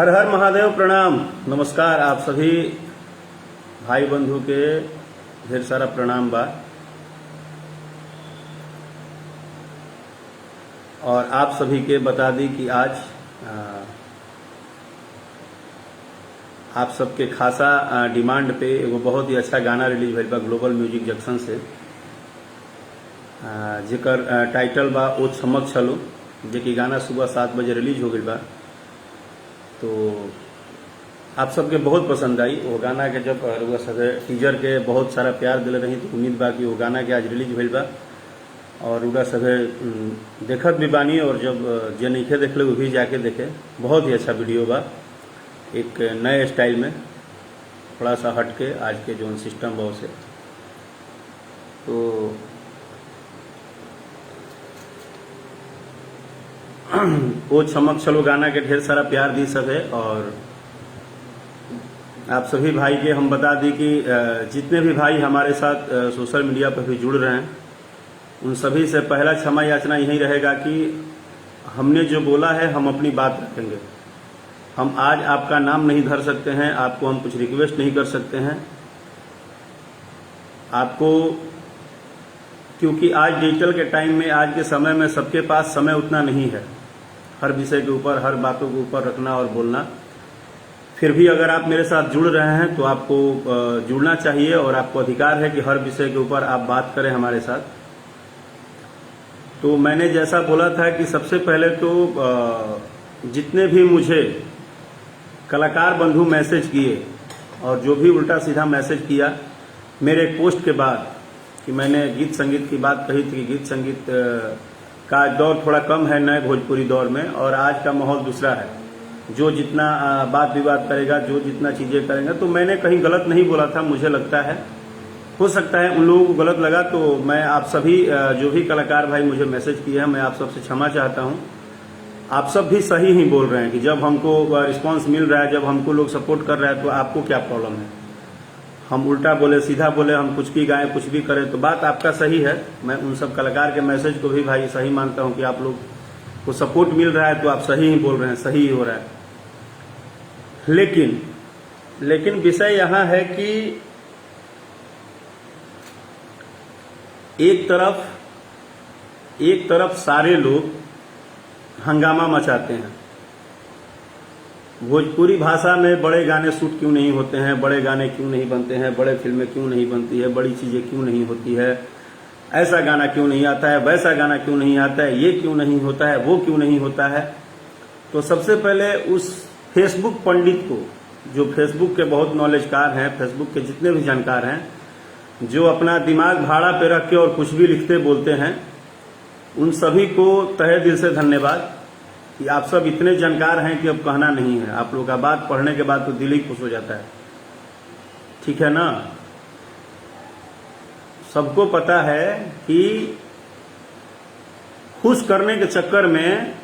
हर हर महादेव, प्रणाम, नमस्कार। आप सभी भाई बंधु के ढेर सारा प्रणाम बा। और आप सभी के बता दी कि आज आप सबके खासा डिमांड पे एगो बहुत ही अच्छा गाना रिलीज भइल बा ग्लोबल म्यूजिक जंक्शन से, जेकर टाइटल बा ओ चमक छलो, जे कि गाना सुबह 7 बजे रिलीज हो गई बा। तो आप सबके बहुत पसंद आई वो गाना के। जब टीजर के बहुत सारा प्यार दिले रही तो उम्मीद बा कि वो गाना के आज रिलीज भइल बा और उड़ा सभे देखत भी बानी। और जब जे नइखे देखले वो भी जाके देखे। बहुत ही अच्छा वीडियो बा, एक नए स्टाइल में, थोड़ा सा हट के आज के जो सिस्टम बा उसे। तो वो चमक छलो गाना के ढेर सारा प्यार दी सब है। और आप सभी भाई के हम बता दी कि जितने भी भाई हमारे साथ सोशल मीडिया पर भी जुड़ रहे हैं, उन सभी से पहला क्षमा याचना यही रहेगा कि हमने जो बोला है हम अपनी बात रखेंगे। हम आज आपका नाम नहीं धर सकते हैं, आपको हम कुछ रिक्वेस्ट नहीं कर सकते हैं आपको, क्योंकि आज डिजिटल के टाइम में, आज के समय में सबके पास समय उतना नहीं है हर विषय के ऊपर, हर बातों के ऊपर रखना और बोलना। फिर भी अगर आप मेरे साथ जुड़ रहे हैं तो आपको जुड़ना चाहिए और आपको अधिकार है कि हर विषय के ऊपर आप बात करें हमारे साथ। तो मैंने जैसा बोला था कि सबसे पहले तो जितने भी मुझे कलाकार बंधु मैसेज किए और जो भी उल्टा सीधा मैसेज किया मेरे एक पोस्ट के बाद, कि मैंने गीत संगीत की बात कही थी कि गीत संगीत का दौर थोड़ा कम है नए भोजपुरी दौर में, और आज का माहौल दूसरा है। जो जितना बात विवाद करेगा, जो जितना चीजें करेंगे, तो मैंने कहीं गलत नहीं बोला था। मुझे लगता है, हो सकता है उन लोगों को गलत लगा। तो मैं आप सभी जो भी कलाकार भाई मुझे मैसेज किए हैं, मैं आप सबसे क्षमा चाहता हूं। आप सब भी सही ही बोल रहे हैं कि जब हमको रिस्पांस मिल रहा है, जब हमको लोग सपोर्ट कर रहे हैं, तो आपको क्या प्रॉब्लम है। हम उल्टा बोले, सीधा बोले, हम कुछ भी गाएं, कुछ भी करें, तो बात आपका सही है। मैं उन सब कलाकार के मैसेज को भी भाई सही मानता हूं कि आप लोग को सपोर्ट मिल रहा है तो आप सही ही बोल रहे हैं, सही ही हो रहा है। लेकिन विषय यहां है कि एक तरफ सारे लोग हंगामा मचाते हैं। भोजपुरी भाषा में बड़े गाने शूट क्यों नहीं होते हैं, बड़े गाने क्यों नहीं बनते हैं, बड़े फिल्में क्यों नहीं बनती है, बड़ी चीजें क्यों नहीं होती है, ऐसा गाना क्यों नहीं आता है, वैसा गाना क्यों नहीं आता है, ये क्यों नहीं होता है, वो क्यों नहीं होता है। तो सबसे पहले उस फेसबुक पंडित को, जो फेसबुक के बहुत नॉलेजकार हैं, फेसबुक के जितने भी जानकार हैं, जो अपना दिमाग भाड़ा पे रख के और कुछ भी लिखते बोलते हैं, उन सभी को तहे दिल से धन्यवाद कि आप सब इतने जानकार हैं कि अब कहना नहीं है। आप लोगों का बात पढ़ने के बाद तो दिल ही खुश हो जाता है, ठीक है ना। सबको पता है कि खुश करने के चक्कर में,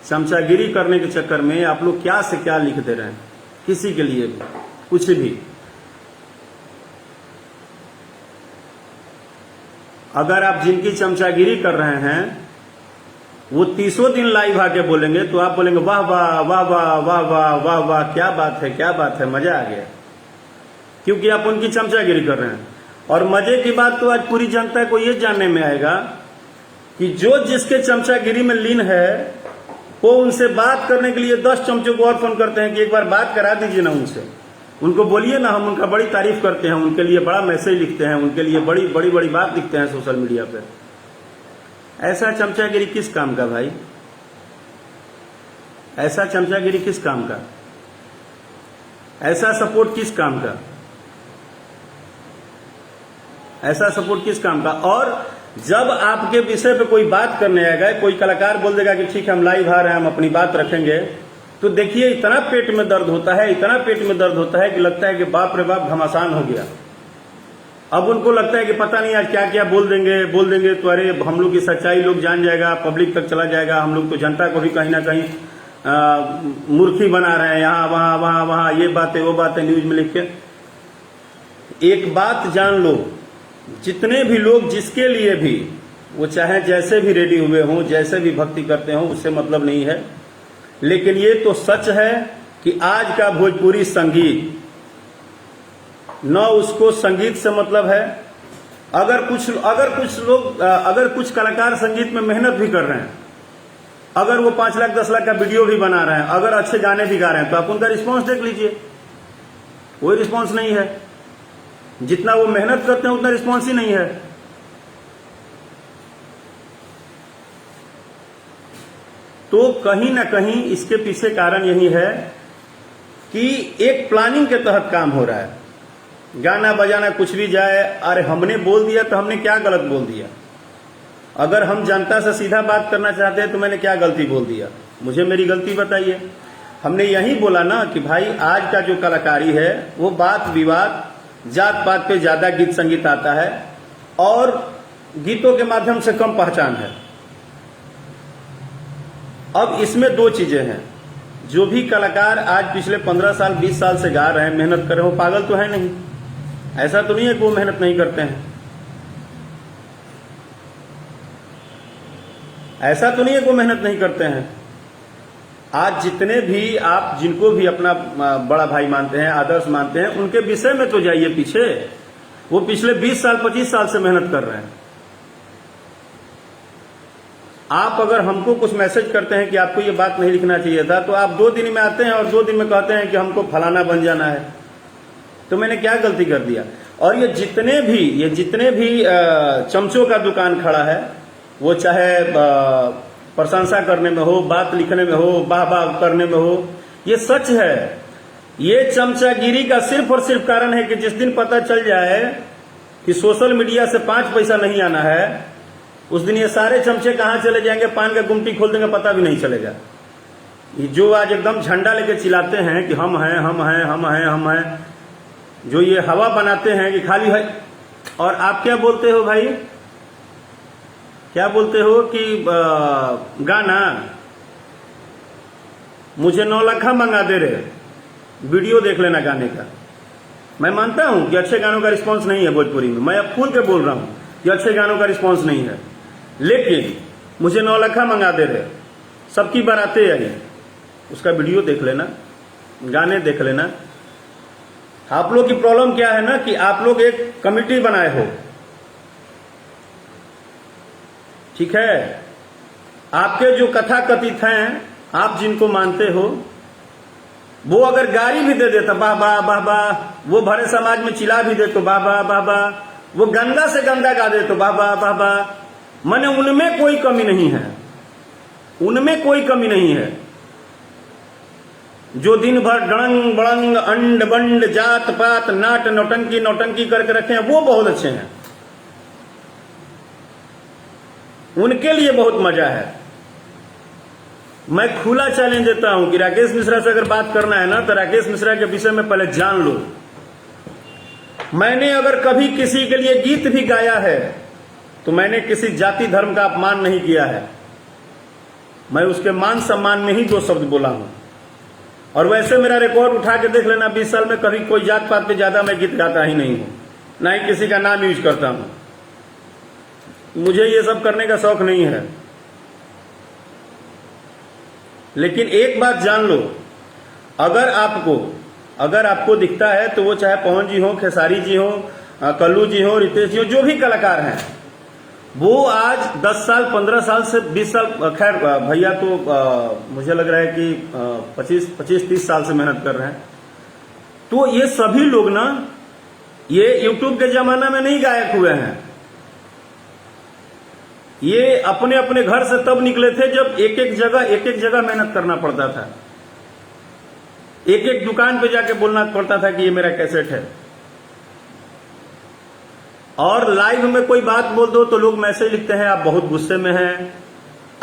चमचागिरी करने के चक्कर में आप लोग क्या से क्या लिख दे रहे हैं, किसी के लिए भी, कुछ भी। अगर आप जिनकी चमचागिरी कर रहे हैं वो 30 दिन लाइव आके बोलेंगे तो आप बोलेंगे वाह वाह वाह वाह वाह वाह वाह वाह, क्या बात है, क्या बात है, मजा आ गया, क्योंकि आप उनकी चमचागिरी कर रहे हैं। और मजे की बात तो आज पूरी जनता को ये जानने में आएगा कि जो जिसके चमचागिरी में लीन है वो उनसे बात करने के लिए 10 चमचों को और फोन करते हैं कि एक बार बात करा दीजिए ना उनसे, उनको बोलिए ना, हम उनका बड़ी तारीफ करते हैं, उनके लिए बड़ा मैसेज लिखते हैं, उनके लिए बड़ी बड़ी बड़ी बात लिखते हैं सोशल मीडिया पे। ऐसा चमचागिरी किस काम का भाई, ऐसा चमचागिरी किस काम का, ऐसा सपोर्ट किस काम का, ऐसा सपोर्ट किस काम का। और जब आपके विषय पे कोई बात करने आएगा, कोई कलाकार बोल देगा कि ठीक है हम लाइव आ रहे हैं, हम अपनी बात रखेंगे, तो देखिए इतना पेट में दर्द होता है, इतना पेट में दर्द होता है कि लगता है कि बाप रे बाप घमासान हो गया। अब उनको लगता है कि पता नहीं आज क्या क्या बोल देंगे तो अरे हम लोग की सच्चाई लोग जान जाएगा, पब्लिक तक चला जाएगा, हम लोग तो जनता को भी कहीं ना कहीं मूर्खी बना रहे हैं, यहाँ वहां वहां वहां, ये बातें वो बातें न्यूज में लिख के। एक बात जान लो, जितने भी लोग जिसके लिए भी वो चाहे जैसे भी रेडी हुए हों, जैसे भी भक्ति करते हों, उससे मतलब नहीं है। लेकिन ये तो सच है कि आज का भोजपुरी संगीत, न उसको संगीत से मतलब है। अगर कुछ कलाकार संगीत में मेहनत भी कर रहे हैं, अगर वो 5 लाख 10 लाख का वीडियो भी बना रहे हैं, अगर अच्छे गाने भी गा रहे हैं, तो आप उनका रिस्पांस देख लीजिए, कोई रिस्पांस नहीं है। जितना वो मेहनत करते हैं उतना रिस्पांस ही नहीं है। तो कहीं ना कहीं इसके पीछे कारण यही है कि एक प्लानिंग के तहत काम हो रहा है। गाना बजाना कुछ भी जाए, अरे हमने बोल दिया तो हमने क्या गलत बोल दिया? अगर हम जनता से सीधा बात करना चाहते हैं तो मैंने क्या गलती बोल दिया? मुझे मेरी गलती बताइए। हमने यही बोला ना कि भाई आज का जो कलाकारी है वो बात विवाद, जात पात पे ज्यादा गीत संगीत आता है और गीतों के माध्यम से कम पहचान है। अब इसमें 2 चीजें हैं। जो भी कलाकार आज पिछले 15 साल 20 साल से गा रहे हैं, मेहनत कर रहे हैं, वो पागल तो है नहीं। ऐसा तो नहीं है कि वो मेहनत नहीं करते हैं, ऐसा तो नहीं है कि वो मेहनत नहीं करते हैं। आज जितने भी आप जिनको भी अपना बड़ा भाई मानते हैं, आदर्श मानते हैं, उनके विषय में तो जाइए पीछे। वो पिछले 20 साल 25 साल से मेहनत कर रहे हैं। आप अगर हमको कुछ मैसेज करते हैं कि आपको ये बात नहीं लिखना चाहिए था, तो आप 2 दिन में आते हैं और 2 दिन में कहते हैं कि हमको फलाना बन जाना है। तो मैंने क्या गलती कर दिया? और ये जितने भी चमचों का दुकान खड़ा है, वो चाहे प्रशंसा करने में हो, बात लिखने में हो, वाह वाह करने में हो, ये सच है। ये चमचागिरी का सिर्फ और सिर्फ कारण है कि जिस दिन पता चल जाए कि सोशल मीडिया से 5 पैसा नहीं आना है, उस दिन ये सारे चमचे कहां चले जाएंगे, पान का गुमटी खोल देंगे, पता भी नहीं चलेगा। ये जो आज एकदम झंडा लेके चिल्लाते हैं कि हम हैं हम हैं हम हैं हम हैं, जो ये हवा बनाते हैं कि खाली है। और आप क्या बोलते हो भाई? क्या बोलते हो कि गाना मुझे 9 लाख मंगा दे रहे, वीडियो देख लेना गाने का। मैं मानता हूं कि अच्छे गानों का रिस्पांस नहीं है भोजपुरी में, मैं अब खुल के बोल रहा हूं कि अच्छे गानों का रिस्पांस नहीं है, लेकिन मुझे 9 लाख मंगा दे रहे, सबकी बारातें आई, उसका वीडियो देख लेना, गाने देख लेना। आप लोग की प्रॉब्लम क्या है ना कि आप लोग एक कमिटी बनाए हो, ठीक है। आपके जो कथा कथित हैं, आप जिनको मानते हो, वो अगर गाली भी दे देता वाह वाह वाह वाह, वो भरे समाज में चिल्ला भी दे तो वाह वाह वाह वाह, वो गंदा से गंदा गा दे तो वाह वाह वाह वाह, माने उनमें कोई कमी नहीं है, उनमें कोई कमी नहीं है। जो दिन भर डड़ंग बड़ंग अंड बंड जात पात नाट नौटंकी करके रखे हैं, वो बहुत अच्छे हैं, उनके लिए बहुत मजा है। मैं खुला चैलेंज देता हूं कि राकेश मिश्रा से अगर बात करना है ना, तो राकेश मिश्रा के विषय में पहले जान लो। मैंने अगर कभी किसी के लिए गीत भी गाया है तो मैंने किसी जाति धर्म का अपमान नहीं किया है, मैं उसके मान सम्मान में ही 2 शब्द बोला हूं। और वैसे मेरा रिकॉर्ड उठा के देख लेना, 20 साल में कभी कोई जात पात पे ज्यादा मैं गीत गाता ही नहीं हूं, ना ही किसी का नाम यूज करता हूं। मुझे ये सब करने का शौक नहीं है। लेकिन एक बात जान लो, अगर आपको दिखता है तो वो चाहे पवन जी हो, खेसारी जी हो, कल्लू जी हो, रितेश जी हो, जो भी कलाकार हैं, वो आज 10 साल 15 साल से 20 साल, खैर भैया तो मुझे लग रहा है कि 25-30 साल से मेहनत कर रहे हैं। तो ये सभी लोग ना, ये यूट्यूब के जमाना में नहीं गायक हुए हैं, ये अपने अपने घर से तब निकले थे जब एक एक जगह मेहनत करना पड़ता था, एक एक दुकान पे जाके बोलना पड़ता था कि ये मेरा कैसेट है। और लाइव में कोई बात बोल दो तो लोग मैसेज लिखते हैं आप बहुत गुस्से में हैं,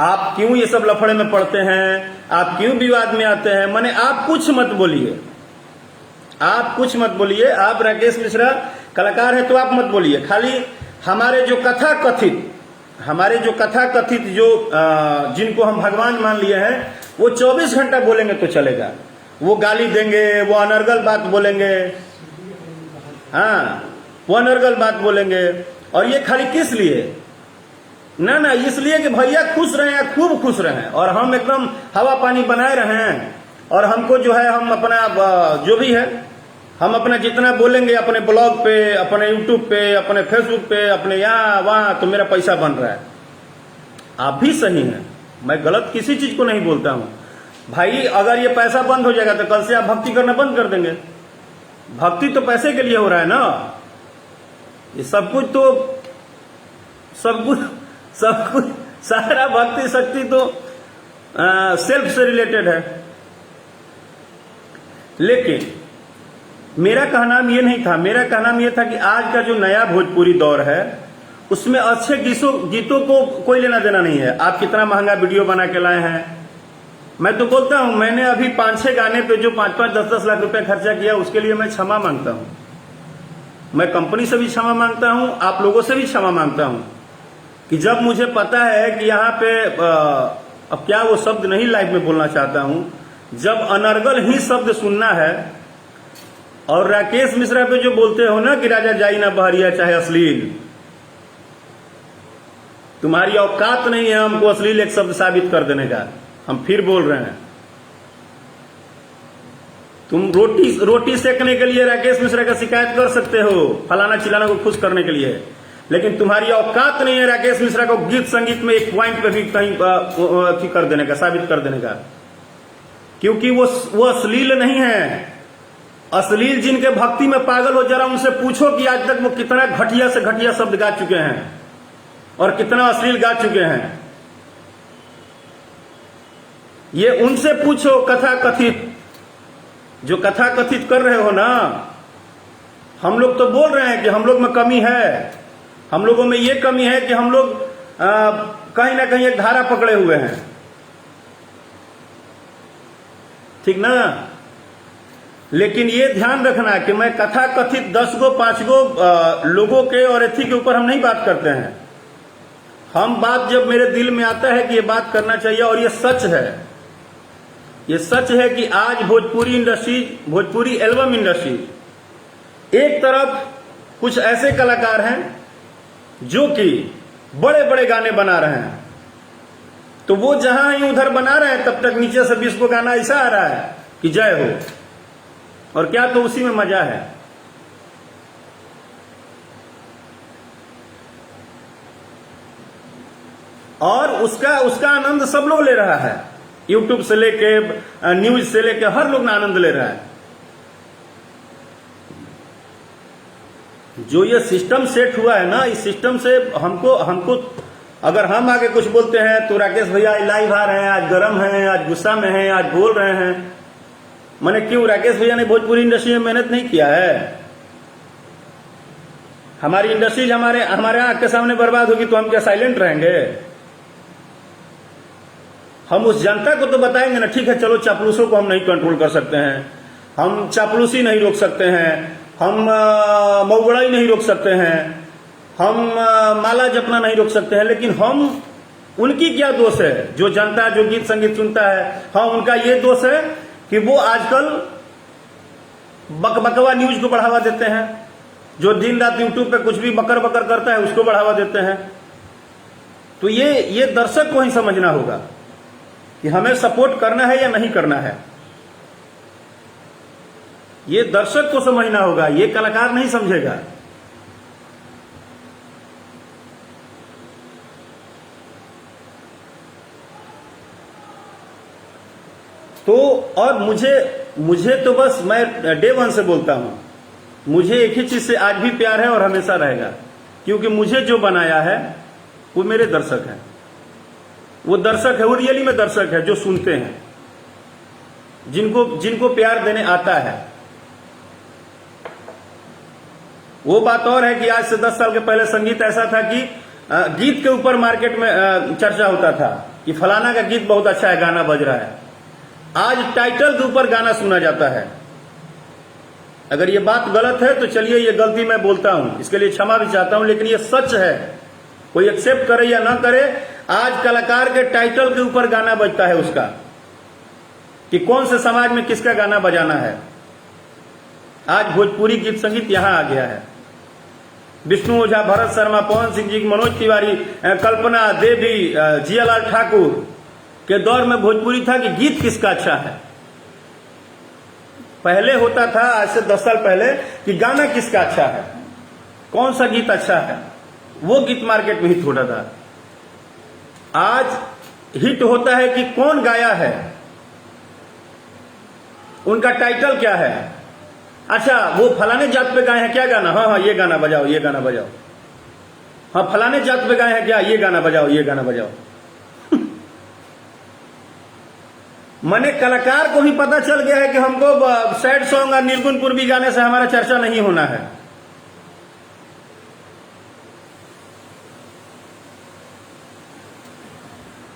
आप क्यों ये सब लफड़े में पड़ते हैं, आप क्यों विवाद में आते हैं। माने आप कुछ मत बोलिए, आप कुछ मत बोलिए। आप राकेश मिश्रा कलाकार है तो आप मत बोलिए। खाली हमारे जो कथा कथित जो जिनको हम भगवान मान लिए हैं, वो 24 घंटा बोलेंगे तो चलेगा। वो गाली देंगे, वो अनर्गल बात बोलेंगे, हाँ वो अनर्गल बात बोलेंगे। और ये खाली किस लिए? ना इसलिए कि भैया खुश रहे, खूब खुश रहे, और हम एकदम हवा पानी बनाए रहे हैं। और हमको जो है हम अपना जो भी है हम अपना जितना बोलेंगे अपने ब्लॉग पे, अपने यूट्यूब पे, अपने फेसबुक पे, अपने यहाँ वहां, तो मेरा पैसा बन रहा है। आप भी सही हैं, मैं गलत किसी चीज को नहीं बोलता हूं भाई। अगर ये पैसा बंद हो जाएगा तो कल से आप भक्ति करना बंद कर देंगे। भक्ति तो पैसे के लिए हो रहा है ना। ये सब कुछ सारा भक्ति शक्ति तो सेल्फ से रिलेटेड है। लेकिन मेरा कहना ये नहीं था, मेरा कहना ये था कि आज का जो नया भोजपुरी दौर है उसमें अच्छे गीतों को कोई लेना देना नहीं है। आप कितना महंगा वीडियो बना के लाए हैं। मैं तो बोलता हूं, मैंने अभी 5-6 गाने पे जो 5-5, 10-10 लाख रुपए खर्चा किया, उसके लिए मैं क्षमा मांगता हूं। मैं कंपनी से भी क्षमा मांगता हूं, आप लोगों से भी क्षमा मांगता हूं कि जब मुझे पता है कि यहाँ पे अब क्या वो शब्द नहीं लाइव में बोलना चाहता हूं, जब अनर्गल ही शब्द सुनना है और राकेश मिश्रा पे जो बोलते हो ना कि राजा जाई ना बहरिया चाहे अश्लील, तुम्हारी औकात नहीं है हमको अश्लील एक शब्द साबित कर देने का। हम फिर बोल रहे हैं, तुम रोटी सेकने के लिए राकेश मिश्रा का शिकायत कर सकते हो, फलाना चिलाना को खुश करने के लिए, लेकिन तुम्हारी औकात नहीं है राकेश मिश्रा को गीत संगीत में एक पॉइंट पे भी कहीं कर देने का, साबित कर देने का, क्योंकि वो अश्लील नहीं है। अश्लील जिनके भक्ति में पागल हो, जरा उनसे पूछो कि आज तक वो कितना घटिया से घटिया शब्द गा चुके हैं और कितना अश्लील गा चुके हैं। ये उनसे पूछो कथा कथित, जो कथा कथित कर रहे हो ना। हम लोग तो बोल रहे हैं कि हम लोग में कमी है, हम लोगों में ये कमी है कि हम लोग कहीं ना कहीं एक धारा पकड़े हुए हैं, ठीक ना। लेकिन ये ध्यान रखना कि मैं कथा कथित 10 गो 5 गो लोगों के और एथी के ऊपर हम नहीं बात करते हैं। हम बात जब मेरे दिल में आता है कि ये बात करना चाहिए, और ये सच है, ये सच है कि आज Bhojpuri industries, Bhojpuri album industry, एक तरफ कुछ ऐसे कलाकार हैं जो कि बड़े बड़े गाने बना रहे हैं, तो वो जहां ही उधर बना रहे हैं तब तक नीचे से 20 को गाना ऐसा आ रहा है कि जय हो, और क्या तो उसी में मजा है। और उसका आनंद सब लोग ले रहा है, यूट्यूब से लेके न्यूज से लेके हर लोग आनंद ले रहा है। जो ये सिस्टम सेट हुआ है ना, इस सिस्टम से हमको अगर हम आगे कुछ बोलते हैं तो राकेश भैया लाइव आ रहे हैं, आज गर्म हैं, आज गुस्सा में हैं, आज बोल रहे हैं। मैंने क्यों, राकेश भैया ने भोजपुरी इंडस्ट्री में मेहनत नहीं किया है? हमारी इंडस्ट्रीज हमारे आंख के सामने बर्बाद होगी तो हम क्या साइलेंट रहेंगे? हम उस जनता को तो बताएंगे ना, ठीक है चलो चापलूसों को हम नहीं कंट्रोल कर सकते हैं, हम चापलूसी नहीं रोक सकते हैं, हम मऊगड़ाई नहीं रोक सकते हैं, हम माला जपना नहीं रोक सकते हैं, लेकिन हम उनकी क्या दोष है? जो जनता जो गीत संगीत सुनता है, हाँ उनका ये दोष है कि वो आजकल बकबकवा न्यूज को बढ़ावा देते हैं, जो दिन रात यूट्यूब पे कुछ भी बकर बकर करता है उसको बढ़ावा देते हैं। तो ये दर्शक को ही समझना होगा कि हमें सपोर्ट करना है या नहीं करना है। ये दर्शक को समझना होगा, ये कलाकार नहीं समझेगा। तो और मुझे तो बस मैं डे वन से बोलता हूं, मुझे एक ही चीज से आज भी प्यार है और हमेशा रहेगा, क्योंकि मुझे जो बनाया है वो मेरे दर्शक हैं। वो दर्शक है, वो रियली में दर्शक है जो सुनते हैं, जिनको प्यार देने आता है। वो बात और है कि आज से 10 साल के पहले संगीत ऐसा था कि गीत के ऊपर मार्केट में चर्चा होता था कि फलाना का गीत बहुत अच्छा है, गाना बज रहा है। आज टाइटल के ऊपर गाना सुना जाता है। अगर ये बात गलत है तो चलिए, ये गलती मैं बोलता हूं, इसके लिए क्षमा भी चाहता हूं, लेकिन ये सच है, कोई एक्सेप्ट करे या ना करे। आज कलाकार के टाइटल के ऊपर गाना बजता है उसका, कि कौन से समाज में किसका गाना बजाना है। आज भोजपुरी गीत संगीत यहां आ गया है। विष्णु ओझा, भरत शर्मा, पवन सिंह जी, मनोज तिवारी, कल्पना देवी, जियालाल ठाकुर के दौर में भोजपुरी था कि गीत किसका अच्छा है, पहले होता था, आज से 10 साल पहले, कि गाना किसका अच्छा है, कौन सा गीत अच्छा है, वो गीत मार्केट में हिट होता था। आज हिट होता है कि कौन गाया है, उनका टाइटल क्या है। अच्छा, वो फलाने जात पे गाए हैं, क्या गाना, हाँ हाँ ये गाना बजाओ, ये गाना बजाओ, हाँ फलाने जात पे गाए हैं क्या, ये गाना बजाओ, ये गाना बजाओ। मने कलाकार को भी पता चल गया है कि हमको सैड सॉन्ग और निर्गुण पूर्वी गाने से हमारा चर्चा नहीं होना है।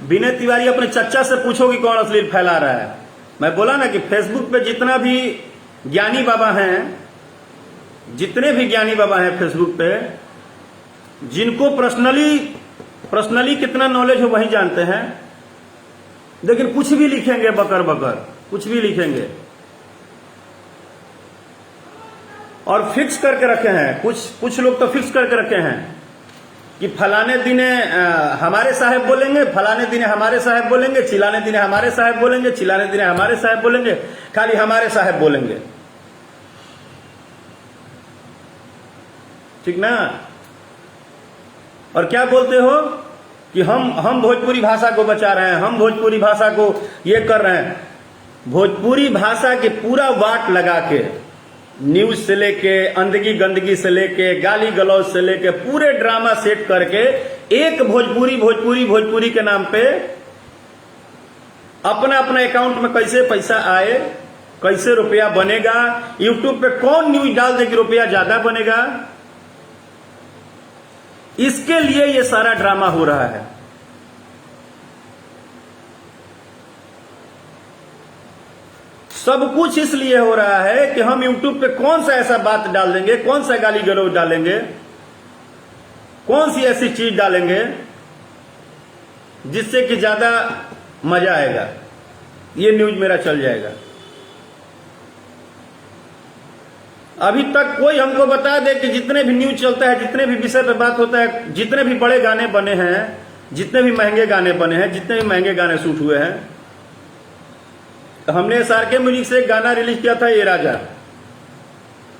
विनय तिवारी अपने चच्चा से पूछो कि कौन अश्लील फैला रहा है। मैं बोला ना कि फेसबुक पे जितना भी ज्ञानी बाबा हैं, जितने भी ज्ञानी बाबा हैं फेसबुक पे, जिनको पर्सनली कितना नॉलेज हो वही जानते हैं, लेकिन कुछ भी लिखेंगे बकर बकर, कुछ भी लिखेंगे और फिक्स करके रखे हैं। कुछ लोग तो फिक्स करके रखे हैं कि फलाने दिने हमारे साहब बोलेंगे, फलाने दिने हमारे साहब बोलेंगे, चिलाने दिने हमारे साहब बोलेंगे, चिलाने दिने हमारे साहब बोलेंगे, खाली हमारे साहब बोलेंगे, ठीक ना। और क्या बोलते हो कि हम भोजपुरी भाषा को बचा रहे हैं, हम भोजपुरी भाषा को ये कर रहे हैं। भोजपुरी भाषा के पूरा वाट लगा के, न्यूज से लेके, अंदगी गंदगी से लेके, गाली गलौज से लेके, पूरे ड्रामा सेट करके एक भोजपुरी के नाम पे अपना अकाउंट में कैसे पैसा आए, कैसे रुपया बनेगा, यूट्यूब पे कौन न्यूज डाल दे कि रुपया ज्यादा बनेगा, इसके लिए ये सारा ड्रामा हो रहा है। सब कुछ इसलिए हो रहा है कि हम YouTube पे कौन सा ऐसा बात डाल देंगे, कौन सा गाली गलौज डालेंगे, कौन सी ऐसी चीज डालेंगे जिससे कि ज्यादा मजा आएगा, ये न्यूज मेरा चल जाएगा। अभी तक कोई हमको बता दे कि जितने भी न्यूज चलता है, जितने भी विषय पे बात होता है, जितने भी बड़े गाने बने हैं, जितने भी महंगे गाने बने हैं, जितने भी महंगे गाने शूट हुए हैं, हमने SRK म्यूजिक से एक गाना रिलीज किया था, ये राजा,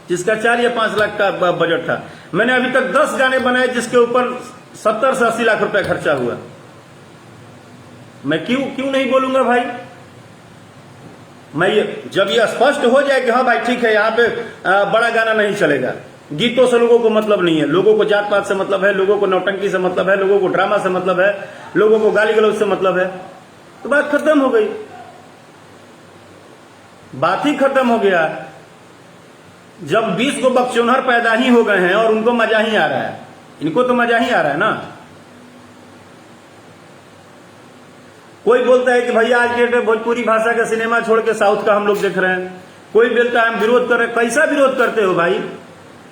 जिसका 4 या 5 लाख का बजट था। मैंने अभी तक 10 गाने बनाए जिसके ऊपर 70 से 80 लाख रुपए खर्चा हुआ। मैं क्यों नहीं बोलूंगा भाई। मैं जब ये स्पष्ट हो जाए कि हाँ भाई ठीक है, यहाँ पे बड़ा गाना नहीं चलेगा, गीतों से लोगों को मतलब नहीं है, लोगों को जात पात से मतलब है, लोगों को नौटंकी से मतलब है, लोगों को ड्रामा से मतलब है, लोगों को गाली गलौज से मतलब है, तो बात खत्म हो गई। बात ही खत्म हो गया। जब 20 को बकचोनहर पैदा ही हो गए हैं और उनको मजा ही आ रहा है, इनको तो मजा ही आ रहा है ना। कोई बोलता है कि भैया आज के डेट में भोजपुरी भाषा का सिनेमा छोड़ के साउथ का हम लोग देख रहे हैं, कोई बोलता है हम विरोध कर रहे हैं। कैसा विरोध करते हो भाई,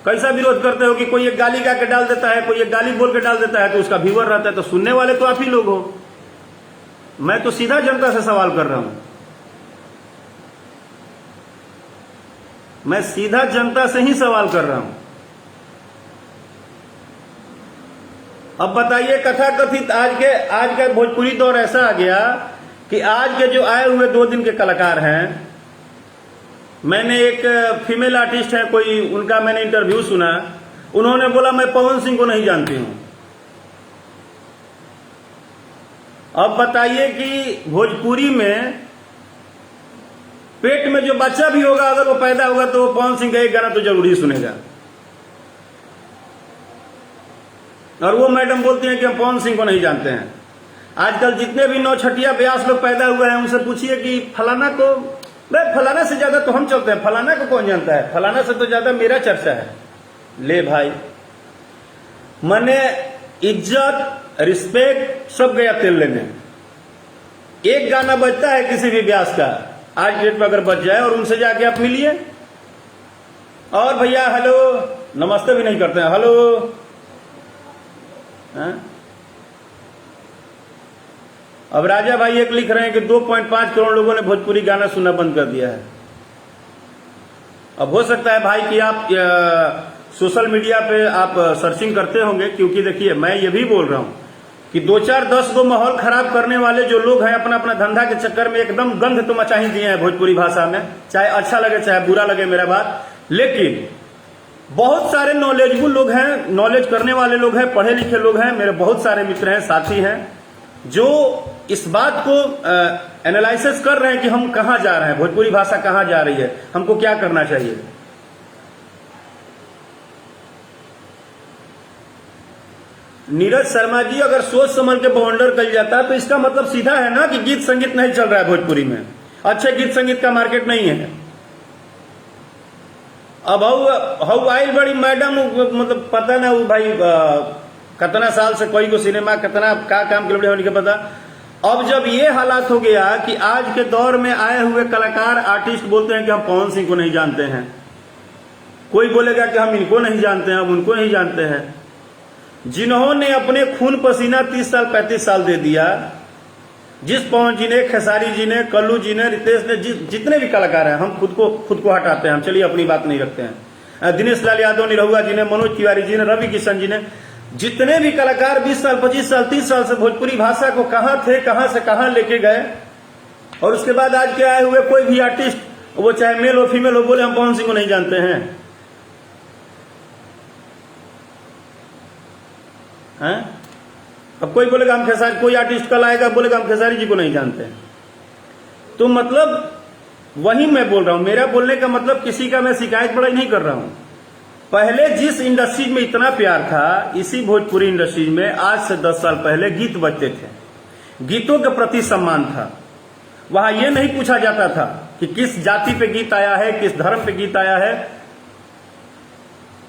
कैसा विरोध करते हो कि कोई एक गाली गा के डाल देता है, कोई एक गाली बोल के डाल देता है तो उसका व्यूअर रहता है, तो सुनने वाले तो आप ही लोग हो। मैं तो सीधा जनता से सवाल कर रहा हूं, मैं सीधा जनता से ही सवाल कर रहा हूं। अब बताइए, कथा कथित आज का भोजपुरी दौर ऐसा आ गया कि आज के जो आए हुए 2 दिन के कलाकार हैं, मैंने एक फीमेल आर्टिस्ट है कोई, उनका मैंने इंटरव्यू सुना, उन्होंने बोला मैं पवन सिंह को नहीं जानती हूं। अब बताइए कि भोजपुरी में पेट में जो बच्चा भी होगा, अगर वो पैदा होगा तो वो पवन सिंह का एक गाना तो जरूर ही सुनेगा। और वो मैडम बोलती हैं कि हम पवन सिंह को नहीं जानते हैं। आजकल जितने भी नौछटिया ब्यास लोग पैदा हुए हैं, उनसे पूछिए कि फलाना को, भाई फलाना से ज्यादा तो हम चलते हैं, फलाना को कौन जानता है, फलाना से तो ज्यादा मेरा चर्चा है। ले भाई, मने इज्जत रिस्पेक्ट सब गया तेल लेने। एक गाना बजता है किसी भी ब्यास का, आज डेट में अगर बच जाए और उनसे जाके आप मिलिए, और भैया हेलो नमस्ते भी नहीं करते हैं, हेलो। अब राजा भाई एक लिख रहे हैं कि 2.5 करोड़ लोगों ने भोजपुरी गाना सुनना बंद कर दिया है। अब हो सकता है भाई कि आप सोशल मीडिया पे आप सर्चिंग करते होंगे, क्योंकि देखिए मैं ये भी बोल रहा हूं कि 2-4-10 गो माहौल खराब करने वाले जो लोग हैं अपना अपना धंधा के चक्कर में एकदम गंध तो मचा ही दिए हैं भोजपुरी भाषा में, चाहे अच्छा लगे चाहे बुरा लगे मेरा बात। लेकिन बहुत सारे नॉलेजफुल लोग हैं, नॉलेज करने वाले लोग हैं, पढ़े लिखे लोग हैं, मेरे बहुत सारे मित्र हैं, साथी हैं, जो इस बात को एनालिसिस कर रहे हैं कि हम कहां जा रहे हैं, भोजपुरी भाषा कहां जा रही है, हमको क्या करना चाहिए। नीरज शर्मा जी, अगर सोच समझ के बाउंडर कर जाता है तो इसका मतलब सीधा है ना कि गीत संगीत नहीं चल रहा है भोजपुरी में, अच्छे गीत संगीत का मार्केट नहीं है। अब हाउ आई बड़ी मैडम, मतलब पता ना वो भाई कितना साल से कोई को सिनेमा कितना का काम कर होने का पता। अब जब ये हालात हो गया कि आज के दौर में आए हुए कलाकार आर्टिस्ट बोलते हैं कि हम पवन सिंह को नहीं जानते हैं, कोई बोलेगा कि हम इनको नहीं जानते हैं, हम उनको नहीं जानते हैं। जिन्होंने अपने खून पसीना 30 साल 35 साल दे दिया, जिस पवन जी ने, खेसारी जी ने, कल्लू जी ने, रितेश ने, जितने भी कलाकार हैं, हम खुद को हटाते हैं, हम चलिए अपनी बात नहीं रखते हैं। दिनेश लाल यादव, निरहुआ जी ने, मनोज तिवारी जी ने, रवि किशन जी ने, जितने भी कलाकार 20 साल 25 साल 30 साल से भोजपुरी भाषा को कहां थे, कहां से कहां लेके गए, और उसके बाद आज के आए हुए कोई भी आर्टिस्ट, वो चाहे मेल हो फीमेल हो, बोले हम पवन सिंह को नहीं जानते हैं। अब कोई बोलेगा हम खेसारी, कोई आर्टिस्ट कल आएगा बोलेगा हम खेसारी जी को नहीं जानते हैं। तो मतलब वही मैं बोल रहा हूं, मेरा बोलने का मतलब किसी का मैं शिकायत बड़ाई नहीं कर रहा हूं। पहले जिस इंडस्ट्री में इतना प्यार था, इसी भोजपुरी इंडस्ट्री में आज से 10 साल पहले गीत बजते थे, गीतों के प्रति सम्मान था। वहां यह नहीं पूछा जाता था कि किस जाति पे गीत आया है, किस धर्म पे गीत आया है,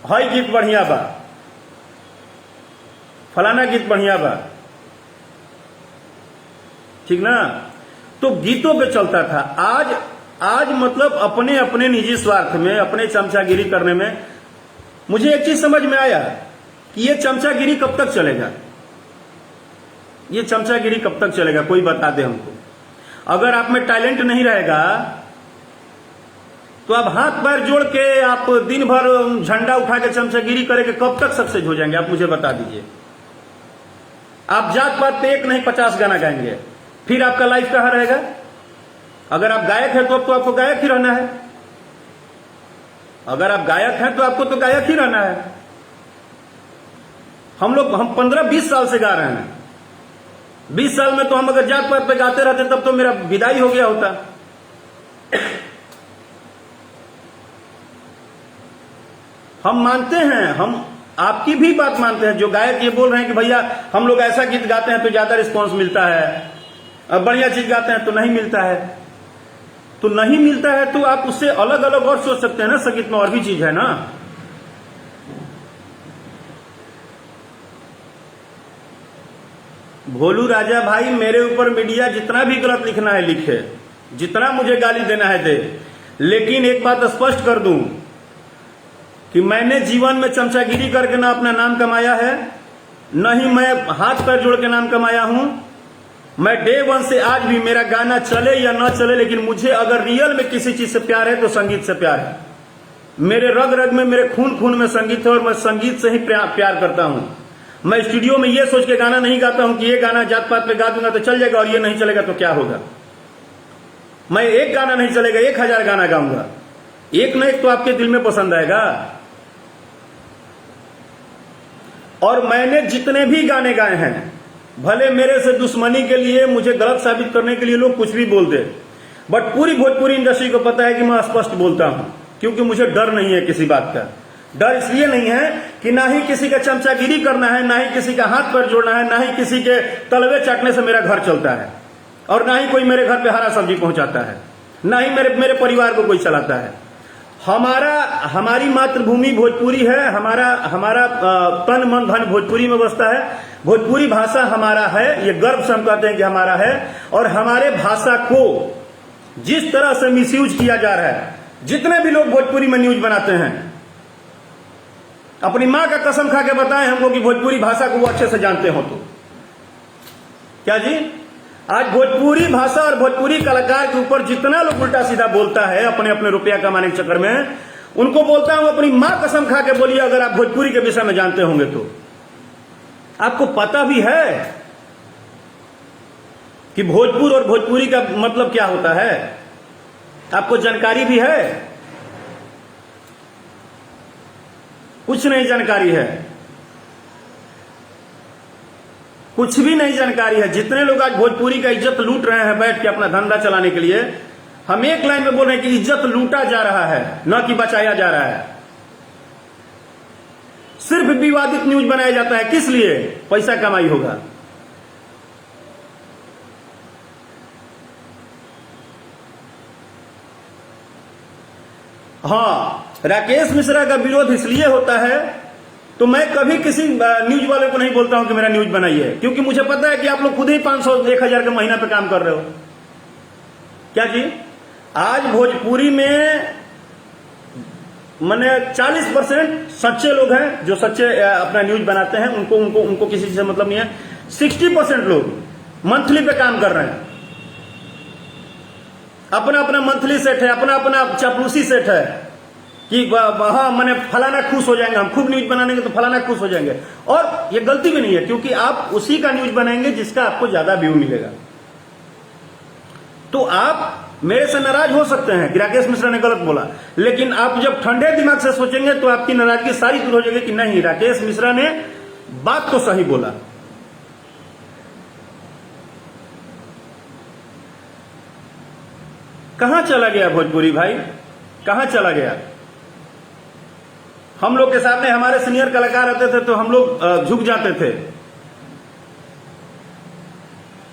हाई गीत बढ़िया बा, फलाना गीत बढ़िया बा, ठीक ना। तो गीतों पे चलता था। आज मतलब अपने अपने निजी स्वार्थ में, अपने चमचागिरी करने में। मुझे एक चीज समझ में आया कि ये चमचागिरी कब तक चलेगा, ये चमचागिरी कब तक चलेगा, कोई बता दे हमको। अगर आप में टैलेंट नहीं रहेगा तो आप हाथ पैर जोड़ के आप दिन भर झंडा उठा के चमचागिरी करेंगे, कब तक सक्सेस हो जाएंगे, आप मुझे बता दीजिए। आप जात पात पे एक नहीं 50 गाना गाएंगे, फिर आपका लाइफ कहां रहेगा। अगर आप गायक हैं तो अब तो आपको गायक ही रहना है, अगर आप गायक हैं तो आपको तो गायक ही रहना है। हम 15-20 साल से गा रहे हैं, 20 साल में तो हम अगर जात पात पे गाते रहते तब तो मेरा विदाई हो गया होता। हम मानते हैं, हम आपकी भी बात मानते हैं, जो गायक ये बोल रहे हैं कि भैया हम लोग ऐसा गीत गाते हैं तो ज्यादा रिस्पांस मिलता है, अब बढ़िया चीज गाते हैं तो नहीं मिलता है। तो नहीं मिलता है तो आप उससे अलग अलग और सोच सकते हैं ना, संगीत में और भी चीज है ना। भोलू राजा भाई, मेरे ऊपर मीडिया जितना भी गलत लिखना है लिखे, जितना मुझे गाली देना है दे, लेकिन एक बात स्पष्ट कर दूं कि मैंने जीवन में चमचागिरी करके ना अपना नाम कमाया है, न ही मैं हाथ पैर जोड़ के नाम कमाया हूं। मैं डे वन से आज भी, मेरा गाना चले या ना चले, लेकिन मुझे अगर रियल में किसी चीज से प्यार है तो संगीत से प्यार है। मेरे रग रग में, मेरे खून खून में संगीत है और मैं संगीत से ही प्यार करता हूं। मैं स्टूडियो में ये सोच के गाना नहीं गाता हूं कि ये गाना जात पात पे गा दूंगा तो चल जाएगा और ये नहीं चलेगा तो क्या होगा। मैं एक गाना नहीं चलेगा, 1000 गाना गाऊंगा, एक न एक तो आपके दिल में पसंद आएगा। और मैंने जितने भी गाने गाए हैं, भले मेरे से दुश्मनी के लिए, मुझे गलत साबित करने के लिए लोग कुछ भी बोल दे, बट पूरी भोजपुरी इंडस्ट्री को पता है कि मैं स्पष्ट बोलता हूं, क्योंकि मुझे डर नहीं है किसी बात का। डर इसलिए नहीं है कि ना ही किसी का चमचागिरी करना है, ना ही किसी का हाथ पैर जोड़ना है, ना ही किसी के तलवे चाटने से मेरा घर चलता है, और ना ही कोई मेरे घर पे हरा सब्जी पहुंचाता है, ना ही मेरे परिवार को कोई चलाता है। हमारी मातृभूमि भोजपुरी है, हमारा तन मन धन भोजपुरी में बसता है। भोजपुरी भाषा हमारा है, ये गर्व से हम कहते हैं कि हमारा है। और हमारे भाषा को जिस तरह से मिसयूज किया जा रहा है, जितने भी लोग भोजपुरी में न्यूज बनाते हैं, अपनी मां का कसम खा के बताएं हमको कि भोजपुरी भाषा को वो अच्छे से जानते हो तो क्या जी। आज भोजपुरी भाषा और भोजपुरी कलाकार के ऊपर जितना लोग उल्टा सीधा बोलता है अपने अपने रुपया कमाने के चक्कर में, उनको बोलता हूं अपनी मां कसम खा के बोलिए, अगर आप भोजपुरी के विषय में जानते होंगे तो। आपको पता भी है कि भोजपुर और भोजपुरी का मतलब क्या होता है? आपको जानकारी भी है? कुछ नहीं जानकारी है, कुछ भी नहीं जानकारी है। जितने लोग आज भोजपुरी का इज्जत लूट रहे हैं बैठ के अपना धंधा चलाने के लिए, हम एक लाइन में बोल रहे हैं कि इज्जत लूटा जा रहा है, न कि बचाया जा रहा है। सिर्फ विवादित न्यूज बनाया जाता है, किस लिए? पैसा कमाई होगा। हाँ, राकेश मिश्रा का विरोध इसलिए होता है, तो मैं कभी किसी न्यूज वाले को नहीं बोलता हूं कि मेरा न्यूज बनाइए, क्योंकि मुझे पता है कि आप लोग खुद ही 500 1000 के महीना पे काम कर रहे हो। क्या जी? आज भोजपुरी में माने 40% सच्चे लोग हैं जो सच्चे अपना न्यूज बनाते हैं, उनको उनको उनको किसी से मतलब नहीं है। 60% लोग मंथली पे काम कर रहे हैं, अपना अपना मंथली सेट है, अपना अपना चापलूसी सेट है कि हाँ मैंने फलाना खुश हो जाएंगे, हम खूब न्यूज बनाएंगे तो फलाना खुश हो जाएंगे। और ये गलती भी नहीं है, क्योंकि आप उसी का न्यूज बनाएंगे जिसका आपको ज्यादा व्यू मिलेगा। तो आप मेरे से नाराज हो सकते हैं कि राकेश मिश्रा ने गलत बोला, लेकिन आप जब ठंडे दिमाग से सोचेंगे तो आपकी नाराजगी सारी दूर हो जाएगी कि नहीं, राकेश मिश्रा ने बात तो सही बोला। कहां चला गया भोजपुरी भाई? कहां चला गया? हम लोग के सामने हमारे सीनियर कलाकार आते थे तो हम लोग झुक जाते थे।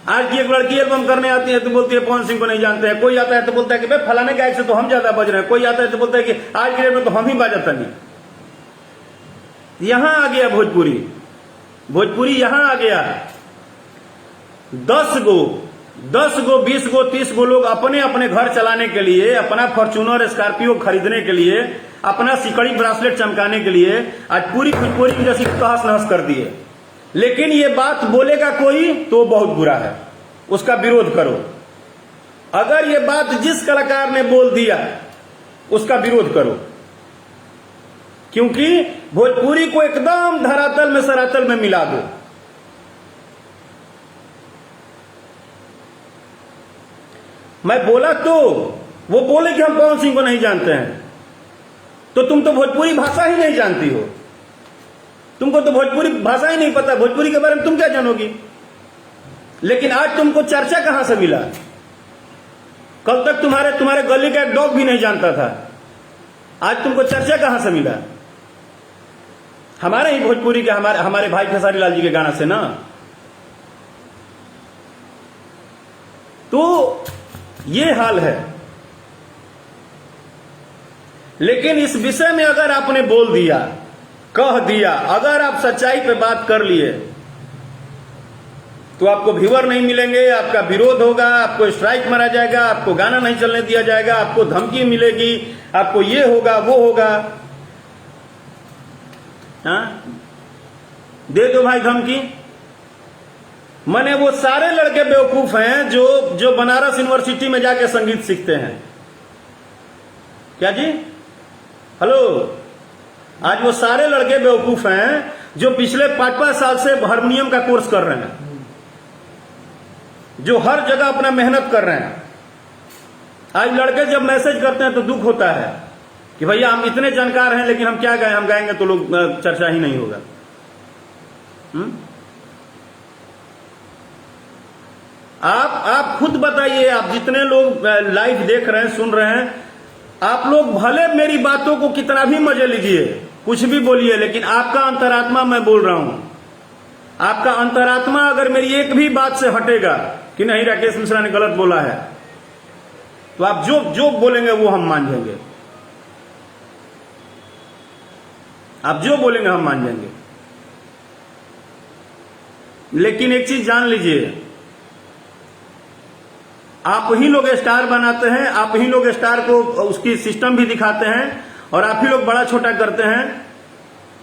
आज की एक लड़की एल्बम करने आती है तो बोलती है पवन सिंह को नहीं जानते हैं। कोई आता है तो बोलता है कि भाई फलाने गायक से तो हम ज्यादा बज रहे हैं। कोई आता है तो बोलता है कि आज के डेट में तो हम ही बाजाता नहीं। यहां आ गया भोजपुरी, भोजपुरी यहां आ गया। 10 गो 20 गो 30 गो लोग अपने अपने घर चलाने के लिए, अपना फॉर्च्यूनर स्कॉर्पियो खरीदने के लिए, अपना सिकड़ी ब्रासलेट चमकाने के लिए आज पूरी भोजपुरी की जैसी तहस नहस कर दिए। लेकिन ये बात बोलेगा कोई तो बहुत बुरा है, उसका विरोध करो। अगर ये बात जिस कलाकार ने बोल दिया उसका विरोध करो, क्योंकि भोजपुरी को एकदम धरातल में सरातल में मिला दो। मैं बोला तो वो बोले कि हम पवन सिंह को नहीं जानते हैं, तो तुम तो भोजपुरी भाषा ही नहीं जानती हो, तुमको तो भोजपुरी भाषा ही नहीं पता, भोजपुरी के बारे में तुम क्या जानोगी। लेकिन आज तुमको चर्चा कहां से मिला? कल तक तुम्हारे गली का एक डॉग भी नहीं जानता था, आज तुमको चर्चा कहां से मिला? हमारे ही भोजपुरी के हमारे भाई खेसारी लाल जी के गाना से ना। तो ये हाल है। लेकिन इस विषय में अगर आपने बोल दिया, कह दिया, अगर आप सच्चाई पे बात कर लिए तो आपको व्यूअर नहीं मिलेंगे, आपका विरोध होगा, आपको स्ट्राइक मारा जाएगा, आपको गाना नहीं चलने दिया जाएगा, आपको धमकी मिलेगी, आपको ये होगा वो होगा। हाँ, दे दो भाई धमकी। माने वो सारे लड़के बेवकूफ हैं जो बनारस यूनिवर्सिटी में जाके संगीत सीखते हैं। क्या जी? हेलो, आज वो सारे लड़के बेवकूफ हैं जो पिछले 5-5 साल से हारमोनियम का कोर्स कर रहे हैं, जो हर जगह अपना मेहनत कर रहे हैं। आज लड़के जब मैसेज करते हैं तो दुख होता है कि भैया हम इतने जानकार हैं लेकिन हम क्या गाएं, हम गाएंगे तो लोग चर्चा ही नहीं होगा। आप खुद बताइए, आप जितने लोग लाइव देख रहे हैं, सुन रहे हैं, आप लोग भले मेरी बातों को कितना भी मजे लीजिए, कुछ भी बोलिए, लेकिन आपका अंतरात्मा, मैं बोल रहा हूं, आपका अंतरात्मा अगर मेरी एक भी बात से हटेगा कि नहीं राकेश मिश्रा ने गलत बोला है, तो आप जो बोलेंगे वो हम मान जाएंगे। आप जो बोलेंगे हम मान जाएंगे। लेकिन एक चीज जान लीजिए, आप ही लोग स्टार बनाते हैं, आप ही लोग स्टार को उसकी सिस्टम भी दिखाते हैं, और आप ही लोग बड़ा छोटा करते हैं।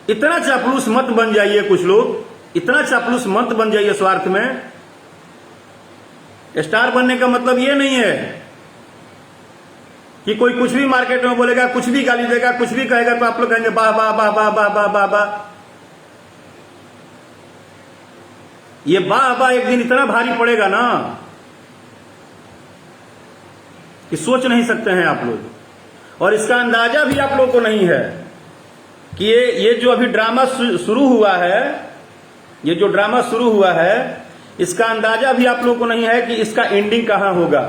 इतना चापलूस मत बन जाइए, कुछ लोग इतना चापलूस मत बन जाइए स्वार्थ में। स्टार बनने का मतलब ये नहीं है कि कोई कुछ भी मार्केट में बोलेगा, कुछ भी गाली देगा, कुछ भी कहेगा तो आप लोग कहेंगे वाह वाह वाह वाह वाह वाह वाह वाह। ये वाह वाह एक दिन इतना भारी पड़ेगा ना कि सोच नहीं सकते हैं आप लोग। और इसका अंदाजा भी आप लोग को नहीं है कि ये जो अभी ड्रामा शुरू हुआ है, ये जो ड्रामा शुरू हुआ है, इसका अंदाजा भी आप लोग को नहीं है कि इसका एंडिंग कहां होगा।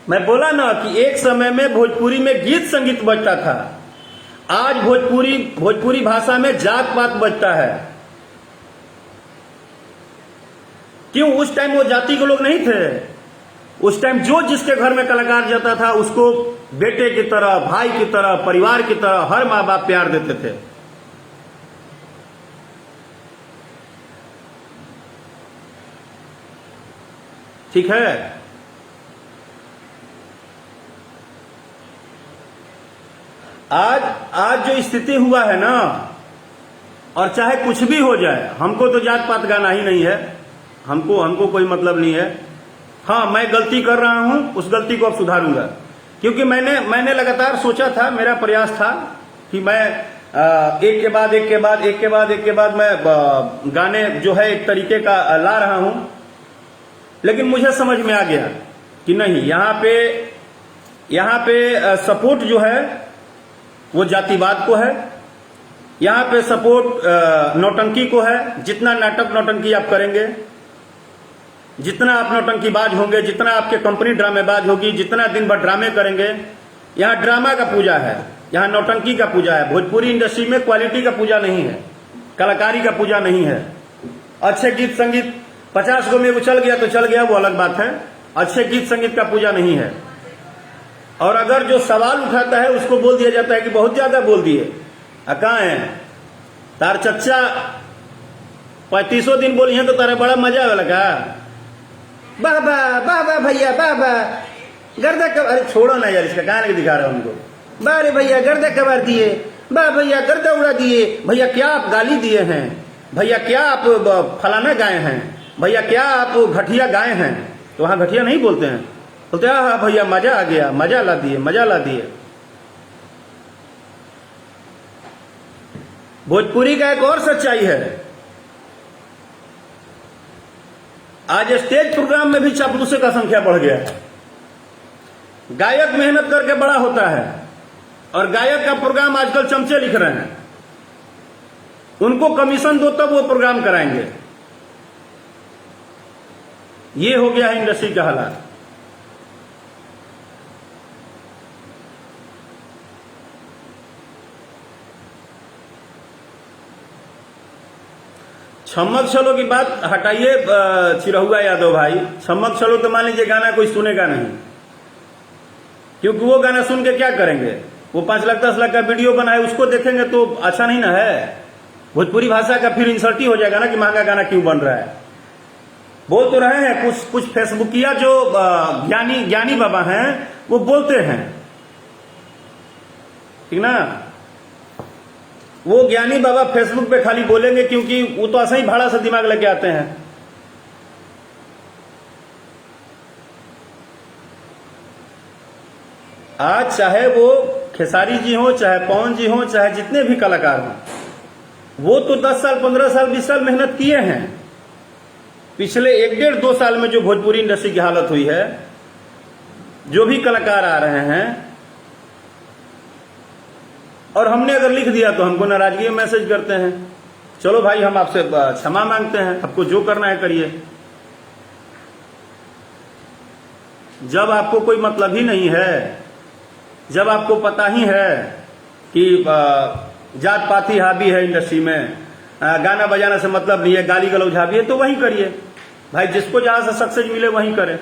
मैं बोला ना कि एक समय में भोजपुरी में गीत संगीत बजता था, आज भोजपुरी भाषा में जात पात बजता है। क्यों? उस टाइम वो जाति के लोग नहीं थे। उस टाइम जो जिसके घर में कलाकार जाता था उसको बेटे की तरह, भाई की तरह, परिवार की तरह हर माँ बाप प्यार देते थे। ठीक है। आज जो स्थिति हुआ है ना, और चाहे कुछ भी हो जाए, हमको तो जात पात गाना ही नहीं है, हमको कोई मतलब नहीं है। हाँ, मैं गलती कर रहा हूं, उस गलती को अब सुधारूंगा, क्योंकि मैंने लगातार सोचा था, मेरा प्रयास था कि मैं एक के बाद मैं गाने जो है एक तरीके का ला रहा हूं। लेकिन मुझे समझ में आ गया कि नहीं, यहाँ पे सपोर्ट जो है वो जातिवाद को है, यहाँ पे सपोर्ट नौटंकी को है। जितना नाटक नौटंकी आप करेंगे, जितना आप नौटंकीबाज होंगे, जितना आपके कंपनी ड्रामेबाज होगी, जितना दिन भर ड्रामे करेंगे, यहाँ ड्रामा का पूजा है, यहाँ नौटंकी का पूजा है। भोजपुरी इंडस्ट्री में क्वालिटी का पूजा नहीं है, कलाकारी का पूजा नहीं है। अच्छे गीत संगीत 50 गो में वो चल गया तो चल गया, वो अलग बात है। अच्छे गीत संगीत का पूजा नहीं है। और अगर जो सवाल उठाता है उसको बोल दिया जाता है कि बहुत ज्यादा बोल दिए। कहाँ है तार चच्चा 3500 दिन बोली है तो तारा बड़ा मजा लगा। बाबा बाबा भैया बाबा गर्दा कब, अरे छोड़ो ना यार, इसका कहां दिखा रहा हूं उनको। बारे भैया गर्दा कबार दिए, बा भैया गर्दा उड़ा दिए, भैया क्या आप गाली दिए हैं, भैया क्या आप फलाना गाए हैं, भैया क्या आप घटिया गाए हैं। तो वहां घटिया नहीं बोलते हैं, बोलते हाँ भैया मजा आ गया, मजा ला दिए, मजा ला दिए। भोजपुरी का एक और सच्चाई है, आज स्टेज प्रोग्राम में भी चापलूसों का संख्या बढ़ गया है। गायक मेहनत करके बड़ा होता है और गायक का प्रोग्राम आजकल चमचे लिख रहे हैं, उनको कमीशन दो तब वो प्रोग्राम कराएंगे। ये हो गया है इंडस्ट्री का हालात। छमक चलो की बात हटाइए चिरहुआ यादव भाई। छमक चलो तो मान लीजिए गाना कोई सुनेगा नहीं, क्योंकि वो गाना सुन के क्या करेंगे, वो 5 लाख 10 लाख का वीडियो बनाए उसको देखेंगे तो अच्छा नहीं ना है। भोजपुरी भाषा का फिर इंसल्ट ही हो जाएगा ना कि महंगा गाना क्यों बन रहा है। बोल तो रहे हैं कुछ फेसबुकिया जो ज्ञानी बाबा हैं वो बोलते हैं, ठीक ना। वो ज्ञानी बाबा फेसबुक पे खाली बोलेंगे क्योंकि वो तो ऐसा ही भाड़ा से दिमाग लेके आते हैं। आज चाहे वो खेसारी जी हो, चाहे पवन जी हो, चाहे जितने भी कलाकार हों, वो तो 10 साल 15 साल 20 साल मेहनत किए हैं। पिछले 1-1.5-2 साल में जो भोजपुरी इंडस्ट्री की हालत हुई है, जो भी कलाकार आ रहे हैं, और हमने अगर लिख दिया तो हमको नाराजगी में मैसेज करते हैं, चलो भाई हम आपसे क्षमा मांगते हैं, आपको जो करना है करिए। जब आपको कोई मतलब ही नहीं है, जब आपको पता ही है कि जात पात ही हावी है इंडस्ट्री में, गाना बजाना से मतलब नहीं है, गाली गलौज हावी है, तो वही करिए भाई, जिसको जहां से सक्सेस मिले वही करे।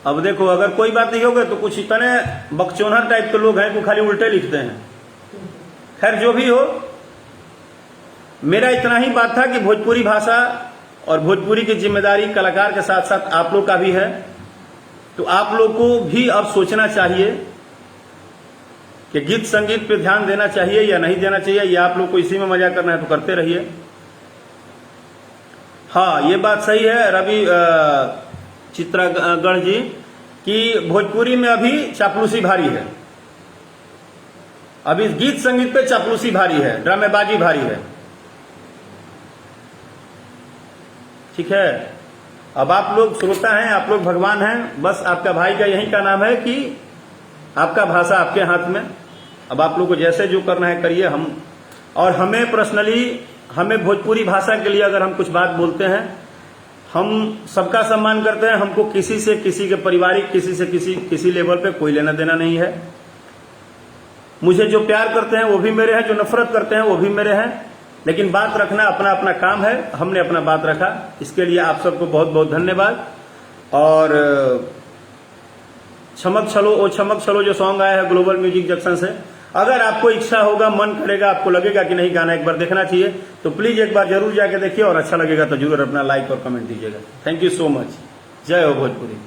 अब देखो, अगर कोई बात नहीं होगा तो कुछ इतने बकचोनहर टाइप के लोग हैं जो खाली उल्टे लिखते हैं। खैर जो भी हो, मेरा इतना ही बात था कि भोजपुरी भाषा और भोजपुरी की जिम्मेदारी कलाकार के साथ साथ आप लोग का भी है। तो आप लोग को भी अब सोचना चाहिए कि गीत संगीत पे ध्यान देना चाहिए या नहीं देना चाहिए, या आप लोग को इसी में मजा करना है तो करते रहिए। हाँ, ये बात सही है रवि चित्रगढ़ जी कि भोजपुरी में अभी चापलूसी भारी है, अभी गीत संगीत पे चापलूसी भारी है, ड्रामेबाजी भारी है। ठीक है। अब आप लोग श्रोता हैं, आप लोग भगवान हैं, बस आपका भाई का यही का नाम है कि आपका भाषा आपके हाथ में। अब आप लोग को जैसे जो करना है करिए। और हमें पर्सनली, हमें भोजपुरी भाषा के लिए अगर हम कुछ बात बोलते हैं, हम सबका सम्मान करते हैं। हमको किसी से, किसी के पारिवारिक, किसी से किसी लेवल पे कोई लेना देना नहीं है। मुझे जो प्यार करते हैं वो भी मेरे हैं, जो नफरत करते हैं वो भी मेरे हैं, लेकिन बात रखना अपना अपना काम है। हमने अपना बात रखा, इसके लिए आप सबको बहुत बहुत धन्यवाद। और छमक छलो ओ छमक छलो जो सॉन्ग आया है ग्लोबल म्यूजिक जंक्शन से, अगर आपको इच्छा होगा, मन करेगा, आपको लगेगा कि नहीं गाना एक बार देखना चाहिए, तो प्लीज एक बार जरूर जाके देखिए, और अच्छा लगेगा तो जरूर अपना लाइक और कमेंट दीजिएगा। Thank you so much. जय हो भोजपुरी।